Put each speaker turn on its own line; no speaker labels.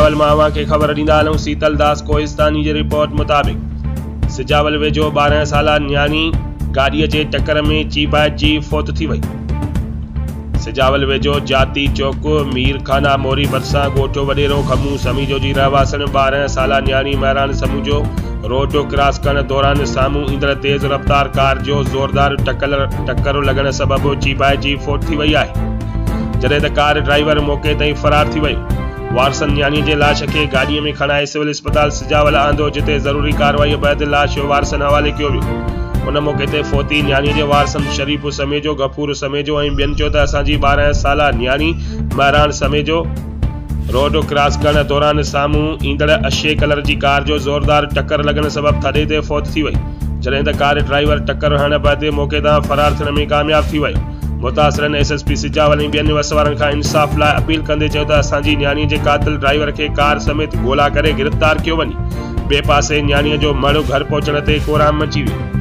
सिजावल मां के ख़बर ॾींदा हलूं। शीतल दास कोहिस्तानी जी रिपोर्ट मुताबिक़ सिजावल वेझो 12 साला न्याणी गाॾीअ जे टक्कर में चीबाइजी फौत थी वई। सिजावल वेझो जाती चौक मीरखाना मोरी भरिसां ॻोठ वॾेरो खमू समीजो जी रहवासन 12 साला न्याणी महिरान समूजो रोड क्रॉस करण दौरान साम्हूं ईंदड़ तेज़ रफ़्तार कार जो ज़ोरदार टक्कर लॻण सबबि चीबाइजी फौत थी वई आहे, जॾहिं त कार ड्राइवर मौके ते फरार थी वियो। वारसन न्याणी जे लाश खे गाॾीअ में खणाए सिविल अस्पताल सिजावल आंदो, जिते ज़रूरी कार्रवाईअ बैदि लाश वारसन हवाले कयो वियो। उन मौके ते फोती न्याणी जे वारसन शरीफ समेजो, गफूर समेजो ऐं ॿियनि चयो त असांजी 12 साला न्याणी महिरान समेजो रोड क्रॉस करण दौरान साम्हूं ईंदड़ अछे कलर जी कार जो ज़ोरदार टक्कर लॻण सबबि थॾे ते फौत थी वई, जॾहिं त कार ड्राइवर टक्कर हणण बैदि मौके तां फरार थियण में कामयाब थी वियो। मुतासिरनि एसएसपी सिजावल ऐं ॿियनि वसवारनि खां इंसाफ़ लाइ अपील कंदे चयो त असांजी न्याणीअ जे कातिल ड्राइवर खे कार समेत ॻोल्हा करे गिरफ़्तार कयो वञे। ॿिए पासे न्याणीअ जो मड़ घर पहुचण ते कोराम मची वियो।